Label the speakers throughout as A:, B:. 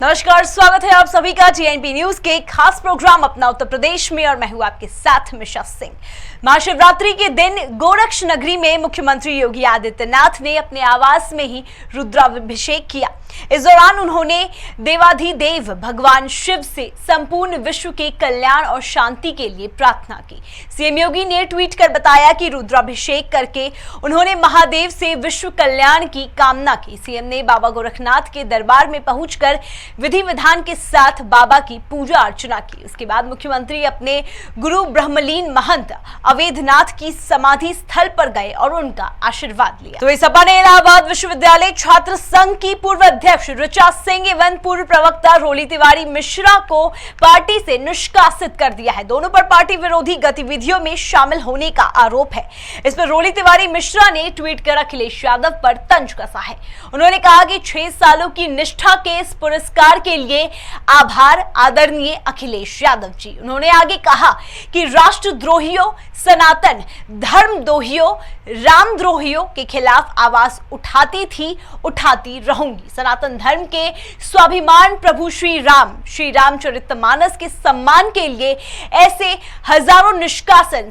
A: नमस्कार, स्वागत है आप सभी का जीएनपी न्यूज के खास प्रोग्राम अपना उत्तर प्रदेश में और मैं हूं आपके साथ मिशा सिंह। महाशिवरात्रि के दिन गोरक्ष नगरी में मुख्यमंत्री योगी आदित्यनाथ ने अपने आवास में ही रुद्राभिषेक किया। इस दौरान उन्होंने देवाधिदेव भगवान शिव से संपूर्ण विश्व के कल्याण और शांति के लिए प्रार्थना की। सीएम योगी ने ट्वीट कर बताया कि रुद्राभिषेक करके उन्होंने महादेव से विश्व कल्याण की कामना की। सीएम ने बाबा गोरखनाथ के दरबार में पहुंचकर विधि विधान के साथ बाबा की पूजा अर्चना की। उसके बाद मुख्यमंत्री अपने गुरु ब्रह्मलीन महंत अवैधनाथ की समाधि स्थल पर गए और उनका आशीर्वाद लिया। तो इस सपा ने इलाहाबाद विश्वविद्यालय छात्र संघ की पूर्व अध्यक्ष ऋचा सिंह एवं पूर्व प्रवक्ता रोली तिवारी मिश्रा को पार्टी से निष्कासित कर दिया है। दोनों पर पार्टी विरोधी गतिविधियों में शामिल होने का आरोप है। इस पर रोली तिवारी मिश्रा ने ट्वीट कर अखिलेश यादव पर तंज कसा है। उन्होंने कहा कि 6 सालों की निष्ठा के इस पुरस्कार के लिए आभार आदरणीय अखिलेश यादव जी। उन्होंने आगे कहा कि राष्ट्रद्रोहियों, सनातन धर्मद्रोहियों, रामद्रोहियों के खिलाफ आवाज उठाती थी, उठाती रहूंगी। सनातन धर्म के स्वाभिमान प्रभु श्री रामचरितमानस के सम्मान के लिए ऐसे हजारों निष्कासन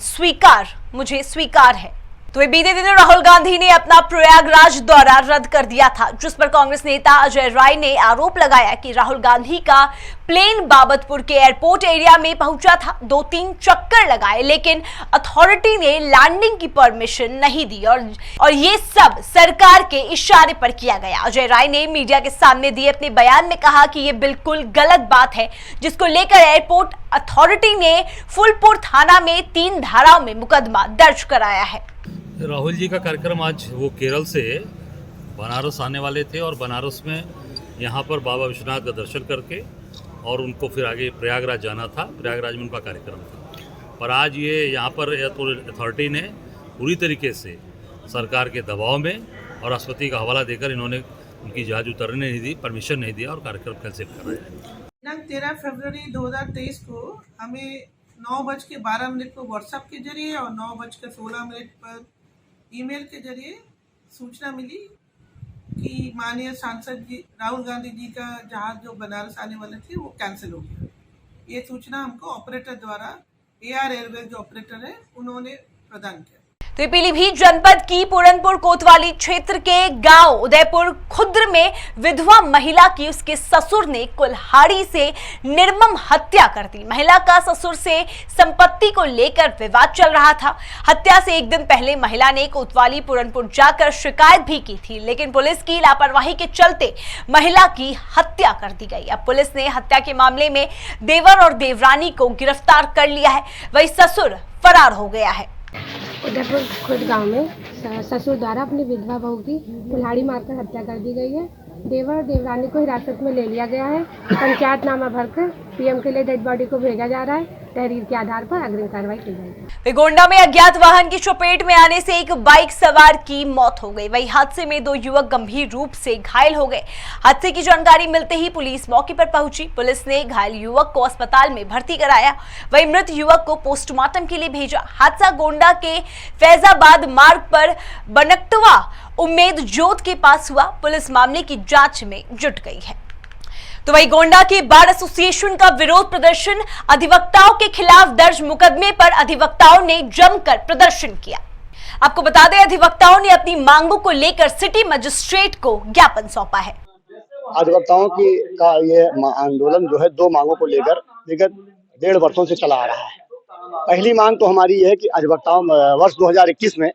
A: मुझे स्वीकार है। तो बीते दिनों राहुल गांधी ने अपना प्रयागराज दौरा रद्द कर दिया था, जिस पर कांग्रेस नेता अजय राय ने आरोप लगाया कि राहुल गांधी का प्लेन बाबतपुर के एयरपोर्ट एरिया में पहुंचा था, 2-3 चक्कर लगाए, लेकिन अथॉरिटी ने लैंडिंग की परमिशन नहीं दी और ये सब सरकार के इशारे पर किया गया। अजय राय ने मीडिया के सामने दिए अपने बयान में कहा कि ये बिल्कुल गलत बात है, जिसको लेकर एयरपोर्ट अथॉरिटी ने फुलपुर थाना में 3 धाराओं में मुकदमा दर्ज कराया है।
B: राहुल जी का कार्यक्रम आज वो केरल से बनारस आने वाले थे और बनारस में यहाँ पर बाबा विश्वनाथ का दर्शन करके और उनको फिर आगे प्रयागराज जाना था। प्रयागराज में उनका कार्यक्रम था, पर आज ये यहाँ पर एयरपोर्ट अथॉरिटी ने पूरी तरीके से सरकार के दबाव में और राष्ट्रपति का हवाला देकर इन्होंने उनकी जहाज उतरने नहीं दी, परमिशन नहीं दिया और कार्यक्रम कैंसिल कर रहे हैं।
C: दिनांक 13 फरवरी 2023 को हमें 9:12 को व्हाट्सएप के जरिए और 9:16 पर ईमेल के जरिए सूचना मिली कि माननीय सांसद जी राहुल गांधी जी का जहाज जो बनारस आने वाले थे वो कैंसिल हो गया। ये सूचना हमको ऑपरेटर द्वारा एआर एयरवेज जो ऑपरेटर है उन्होंने प्रदान किया।
A: तो पीलीभीत जनपद की पूरनपुर कोतवाली क्षेत्र के गांव उदयपुर खुर्द में विधवा महिला की उसके ससुर ने कुल्हाड़ी से निर्मम हत्या कर दी। महिला का ससुर से संपत्ति को लेकर विवाद चल रहा था। हत्या से एक दिन पहले महिला ने कोतवाली पूरनपुर जाकर शिकायत भी की थी, लेकिन पुलिस की लापरवाही के चलते महिला की हत्या कर दी गई। अब पुलिस ने हत्या के मामले में देवर और देवरानी को गिरफ्तार कर लिया है, वही ससुर फरार हो गया है।
D: उदयपुर खुर्द गांव में ससुर द्वारा अपनी विधवा बहू की कुल्हाड़ी मारकर हत्या कर दी गई है। देवर और देवरानी को हिरासत में ले लिया गया है। पंचायतनामा भरकर पीएम के लिए डेड बॉडी को भेजा जा रहा है। तहरीर के आधार पर अग्रिम कार्रवाई की जाएगी।
A: गोंडा में अज्ञात वाहन की चपेट में आने से एक बाइक सवार की मौत हो गई। वही हादसे में 2 युवक गंभीर रूप से घायल हो गए। हादसे की जानकारी मिलते ही पुलिस मौके पर पहुंची। पुलिस ने घायल युवक को अस्पताल में भर्ती कराया, वही मृत युवक को पोस्टमार्टम के लिए भेजा। हादसा गोंडा के फैजाबाद मार्ग पर बनकटवा उम्मेद जोत के पास हुआ। पुलिस मामले की जांच में जुट गई है। तो वही गोंडा के बार एसोसिएशन का विरोध प्रदर्शन, अधिवक्ताओं के खिलाफ दर्ज मुकदमे पर अधिवक्ताओं ने जमकर प्रदर्शन किया। आपको बता दें, अधिवक्ताओं ने अपनी मांगों को लेकर सिटी मजिस्ट्रेट को ज्ञापन सौंपा है।
E: अधिवक्ताओं की का ये आंदोलन जो है 2 मांगों को लेकर विगत 1.5 वर्षों से चला आ रहा है। पहली मांग तो हमारी ये है कि अधिवक्ताओं वर्ष 2021 में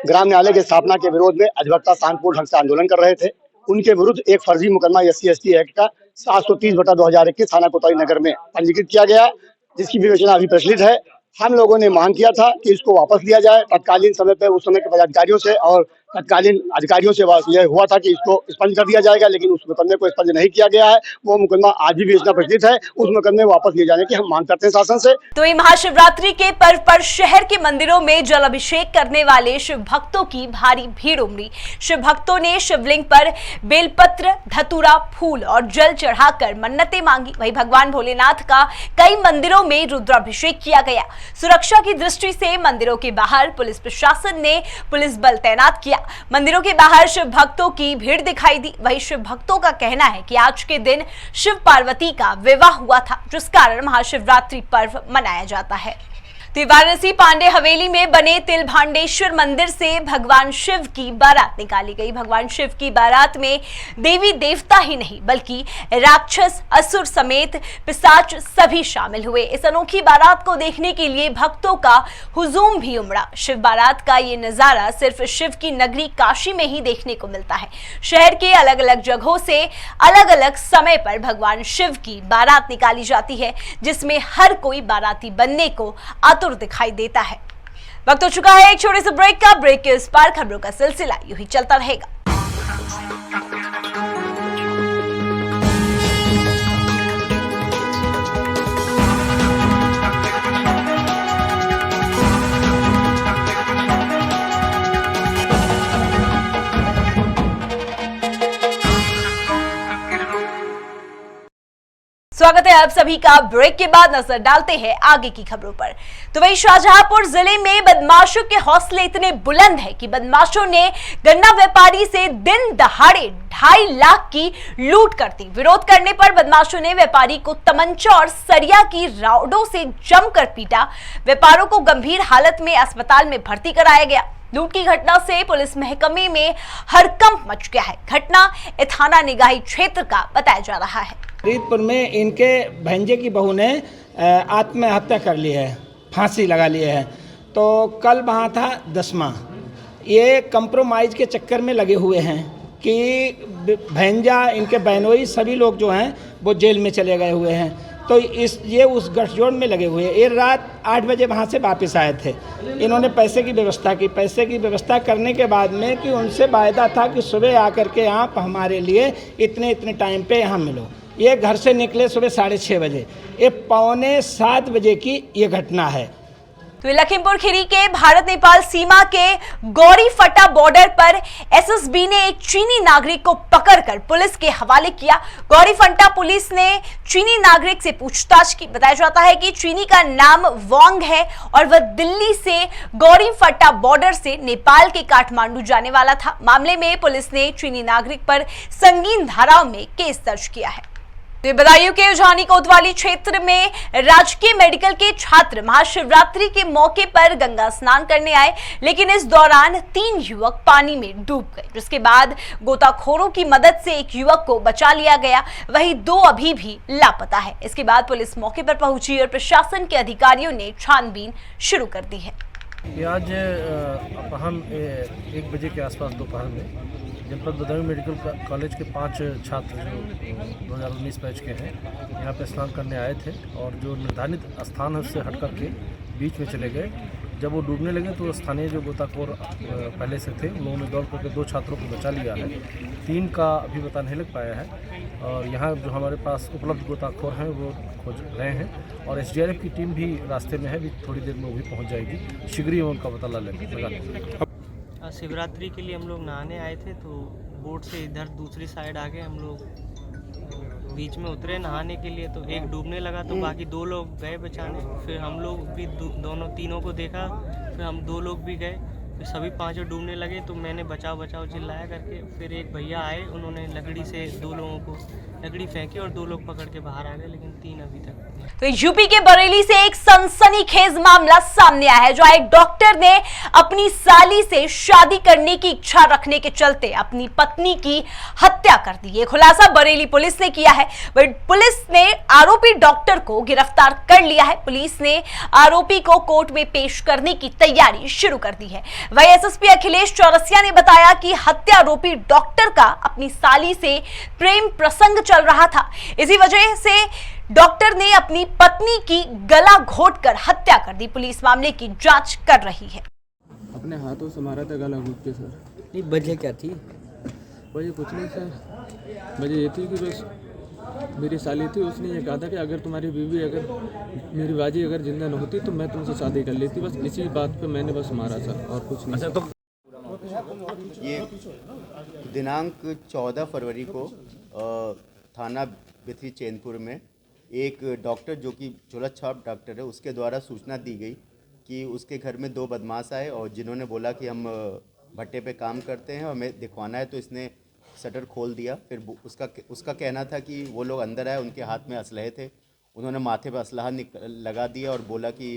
E: ग्राम न्यायालय की स्थापना के विरोध में अधिवक्ता शांतिपूर्ण ढंग से आंदोलन कर रहे थे। उनके विरुद्ध एक फर्जी मुकदमा SC/ST एक्ट का 730/2021 थाना कोतवाली नगर में पंजीकृत किया गया, जिसकी विवेचना अभी प्रचलित है। हम लोगों ने मांग किया था कि इसको वापस लिया जाए तत्कालीन समय पे, उस समय के पदाधिकारियों से और तत्कालीन अधिकारियों से यह हुआ था कि इसको स्पंज कर दिया जाएगा, लेकिन उस मुकदमे को स्पंज नहीं किया गया है। वो मुकदमा आज भी विवेचना प्रचलित है। उस मुकदमे वापस लिए जाने की हम मांग करते हैं शासन से।
A: तो ये महाशिवरात्रि के पर्व पर शहर के मंदिरों में जल अभिषेक करने वाले शिव भक्तों की भारी भीड़ उमड़ी। शिव भक्तों ने शिवलिंग पर बेलपत्र, धतूरा, फूल और जल चढ़ाकर मन्नतें मांगी। वही भगवान भोलेनाथ का कई मंदिरों में रुद्राभिषेक किया गया। सुरक्षा की दृष्टि से मंदिरों के बाहर पुलिस प्रशासन ने पुलिस बल तैनात किया। मंदिरों के बाहर शिव भक्तों की भीड़ दिखाई दी। वहीं शिव भक्तों का कहना है कि आज के दिन शिव पार्वती का विवाह हुआ था, जिस कारण महाशिवरात्रि पर्व मनाया जाता है। तो वाराणसी पांडे हवेली में बने तिलभांडेश्वर मंदिर से भगवान शिव की बारात निकाली गई। भगवान शिव की बारात में देवी देवता ही नहीं बल्कि राक्षस, असुर समेत पिशाच सभी शामिल हुए। इस अनोखी बारात को देखने के लिए भक्तों का हुजूम भी उमड़ा। शिव बारात का ये नजारा सिर्फ शिव की नगरी काशी में ही देखने को मिलता है। शहर के अलग अलग जगहों से अलग अलग समय पर भगवान शिव की बारात निकाली जाती है, जिसमें हर कोई बाराती बनने को दिखाई देता है। वक्त हो चुका है एक छोटे से ब्रेक का। ब्रेक के इस पार खबरों का सिलसिला यूं ही चलता रहेगा। स्वागत है आप सभी का। ब्रेक के बाद नजर डालते हैं आगे की खबरों पर। तो वही शाहजहांपुर जिले में बदमाशों के हौसले इतने बुलंद है कि बदमाशों ने गन्ना व्यापारी से दिन दहाड़े 2.5 लाख की लूट कर दी। विरोध करने पर बदमाशों ने व्यापारी को तमंचा और सरिया की राडों से जमकर पीटा। व्यापारियों को गंभीर हालत में अस्पताल में भर्ती कराया गया। लूट की घटना से पुलिस महकमे में हड़कंप मच गया है। घटना थाना निगाही क्षेत्र का बताया जा रहा है।
F: फरीदपुर में इनके भंजे की बहू ने आत्महत्या कर ली है, फांसी लगा ली है। तो कल वहाँ था 10वां। ये कंप्रोमाइज़ के चक्कर में लगे हुए हैं कि भंजा, इनके बहनोई सभी लोग जो हैं वो जेल में चले गए हुए हैं। तो ये उस गठजोड़ में लगे हुए हैं। ये रात 8 बजे वहाँ से वापस आए थे। इन्होंने पैसे की व्यवस्था की। पैसे की व्यवस्था करने के बाद में कि उनसे वायदा था कि सुबह आकर के आप हमारे लिए इतने टाइम पे यहाँ मिलो। ये घर से निकले सुबह 6:30 बजे। ये 6:45 बजे की ये घटना है।
A: तो लखीमपुर खीरी के भारत नेपाल सीमा के गौरीफटा बॉर्डर पर एसएसबी ने एक चीनी नागरिक को पकड़कर पुलिस के हवाले किया। गौरीफटा पुलिस ने चीनी नागरिक से पूछताछ की। बताया जाता है कि चीनी का नाम वांग है और वह दिल्ली से गौरीफटा बॉर्डर से नेपाल के काठमांडू जाने वाला था। मामले में पुलिस ने चीनी नागरिक पर संगीन धाराओं में केस दर्ज किया है। बदायूं के उजानी कोतवाली क्षेत्र में राजकीय मेडिकल के छात्र महाशिवरात्रि के मौके पर गंगा स्नान करने आए, लेकिन इस दौरान 3 युवक पानी में डूब गए, जिसके बाद गोताखोरों की मदद से एक युवक को बचा लिया गया। वहीं 2 अभी भी लापता है। इसके बाद पुलिस मौके पर पहुंची और प्रशासन के अधिकारियों ने छानबीन शुरू कर दी है।
G: ये आज अपराह्न 1 बजे के आसपास दोपहर में जनपद बदायूं मेडिकल कॉलेज के 5 छात्र जो 2019 बैच के हैं यहाँ पे स्नान करने आए थे और जो निर्धारित स्थान है उससे हट करके बीच में चले गए। जब वो डूबने लगे तो स्थानीय जो गोताखोर पहले से थे उन्होंने दौड़ करके 2 छात्रों को बचा लिया है। 3 का अभी पता नहीं लग पाया है और यहाँ जो हमारे पास उपलब्ध गोताखोर हैं वो खोज रहे हैं और एसडीआरएफ की टीम भी रास्ते में है, भी थोड़ी देर में वो भी पहुँच जाएगी। शीघ्र ही उनका पता लगा।
H: शिवरात्रि के लिए हम लोग नहाने आए थे तो बोट से इधर दूसरी साइड आके हम लोग बीच में उतरे नहाने के लिए, तो एक डूबने लगा तो बाकी 2 लोग गए बचाने। फिर हम लोग भी तीनों को देखा, फिर हम 2 लोग भी गए, फिर सभी 5 डूबने लगे तो मैंने बचाओ चिल्लाया करके। फिर एक भैया आए, उन्होंने लकड़ी से 2 लोगों को लकड़ी फेंकी और 2 लोग पकड़ के बाहर आ गए, लेकिन 3 अभी तक।
A: तो यूपी के बरेली से एक सनसनीखेज मामला सामने आया है, जहां एक डॉक्टर ने अपनी साली से शादी करने की इच्छा रखने के चलते अपनी पत्नी की हत्या कर दी। ये खुलासा बरेली पुलिस ने किया है। पुलिस ने आरोपी डॉक्टर को गिरफ्तार कर लिया है। पुलिस ने आरोपी को कोर्ट में पेश करने की तैयारी शुरू कर दी है। वही एसएसपी अखिलेश चौरसिया ने बताया कि हत्या आरोपी डॉक्टर का अपनी साली से प्रेम प्रसंग चल रहा था। इसी वजह से डॉक्टर ने अपनी पत्नी की गला घोटकर हत्या कर दी। पुलिस मामले की जांच कर रही है।
I: अपने हाथों से मारा था गला घोट के सर।
J: नहीं, वजह क्या थी?
I: वजह कुछ नहीं सर, वजह ये थी कि बस मेरी साली थी, उसने ये कहा था कि अगर तुम्हारी बीवी, अगर मेरी बाजी अगर जिंदा न होती तो मैं तुमसे शादी कर लेती। बस इसी बात पे मैंने बस मारा सर, और कुछ नहीं।
J: अच्छा, तो
K: ये दिनांक 14 फरवरी को थाना बिथरी चैनपुर में एक डॉक्टर जो कि झोला छाप डॉक्टर है, उसके द्वारा सूचना दी गई कि उसके घर में 2 बदमाश आए और जिन्होंने बोला कि हम भट्टे पे काम करते हैं और हमें दिखवाना है, तो इसने शटर खोल दिया। फिर उसका कहना था कि वो लोग अंदर आए, उनके हाथ में असलहे थे, उन्होंने माथे पर असलहा लगा दिया और बोला कि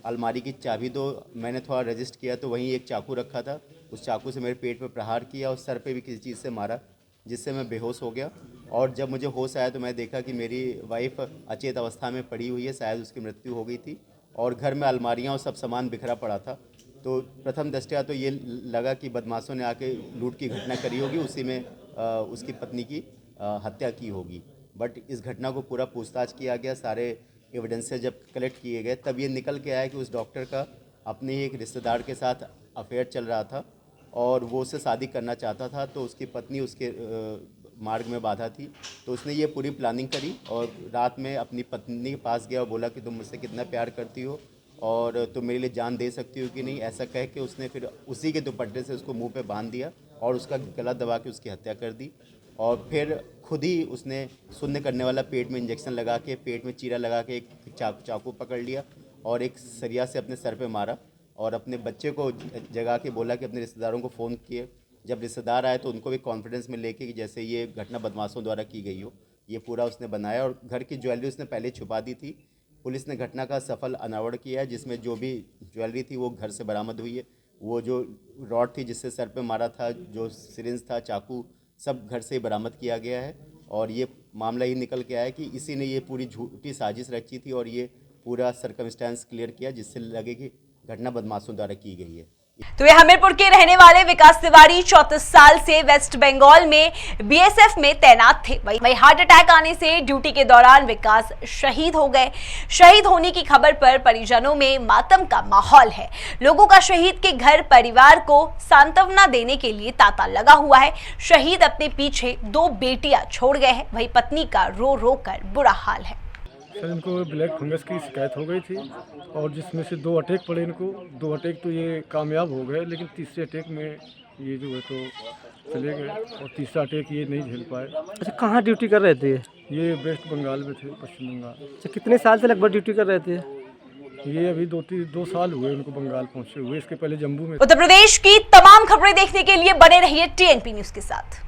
K: अलमारी की चाबी दो। मैंने थोड़ा रजिस्ट किया तो वहीं एक चाकू रखा था, उस चाकू से मेरे पेट पर प्रहार किया और सर पे भी किसी चीज़ से मारा, जिससे मैं बेहोश हो गया। और जब मुझे होश आया तो मैं देखा कि मेरी वाइफ अचेत अवस्था में पड़ी हुई है, शायद उसकी मृत्यु हो गई थी और घर में अलमारियाँ और सब सामान बिखरा पड़ा था। तो प्रथम दृष्टया तो ये लगा कि बदमाशों ने आके लूट की घटना करी होगी, उसी में उसकी पत्नी की हत्या की होगी। बट इस घटना को पूरा पूछताछ किया गया, सारे एविडेंसेस जब कलेक्ट किए गए तब ये निकल के आया कि उस डॉक्टर का अपने ही एक रिश्तेदार के साथ अफेयर चल रहा था और वो उससे शादी करना चाहता था, तो उसकी पत्नी उसके मार्ग में बाधा थी। तो उसने ये पूरी प्लानिंग करी और रात में अपनी पत्नी के पास गया और बोला कि तुम मुझसे कितना प्यार करती हो और तुम मेरे लिए जान दे सकती हो कि नहीं। ऐसा कह के उसने फिर उसी के दुपट्टे से उसको मुंह पे बांध दिया और उसका गला दबा के उसकी हत्या कर दी। और फिर खुद ही उसने शून्य करने वाला पेट में इंजेक्शन लगा के, पेट में चीरा लगा के एक चाकू पकड़ लिया और एक सरिया से अपने सर पे मारा और अपने बच्चे को जगा के बोला कि अपने रिश्तेदारों को फ़ोन किए। जब रिश्तेदार आए तो उनको भी कॉन्फिडेंस में लेके कि जैसे ये घटना बदमाशों द्वारा की गई हो, ये पूरा उसने बनाया। और घर की ज्वेलरी उसने पहले छुपा दी थी। पुलिस ने घटना का सफल अनावरण किया है, जिसमें जो भी ज्वेलरी थी वो घर से बरामद हुई है। वो जो रॉड थी जिससे सर पे मारा था, जो सिरिंज था, चाकू, सब घर से ही बरामद किया गया है। और ये मामला ये निकल के आया कि इसी ने ये पूरी झूठी साजिश रची थी और ये पूरा सर्कमस्टेंस क्लियर किया, जिससे लगे कि घटना बदमाशों द्वारा की गई है।
A: तो ये हमीरपुर के रहने वाले विकास तिवारी 34 साल से वेस्ट बंगाल में बीएसएफ में तैनात थे। वही हार्ट अटैक आने से ड्यूटी के दौरान विकास शहीद हो गए। शहीद होने की खबर पर परिजनों में मातम का माहौल है। लोगों का शहीद के घर परिवार को सांत्वना देने के लिए तांता लगा हुआ है। शहीद अपने पीछे 2 बेटियां छोड़ गए हैं। वही पत्नी का रो रो कर बुरा हाल है।
J: सर, इनको ब्लैक फंगस की शिकायत हो गई थी और जिसमें से 2 अटैक पड़े इनको। 2 अटैक तो ये कामयाब हो गए, लेकिन तीसरे अटैक में ये जो है तो चले गए और तीसरा अटैक ये नहीं झेल पाए।
L: अच्छा, कहाँ ड्यूटी कर रहे थे?
J: ये वेस्ट बंगाल में थे, पश्चिम बंगाल।
L: अच्छा, कितने साल से लगभग ड्यूटी कर रहे थे?
J: ये अभी 2 साल हुए उनको बंगाल पहुँचे हुए। इसके पहले जम्मू में।
A: उत्तर प्रदेश की तमाम खबरें देखने के लिए बने रहिए TNP न्यूज के साथ।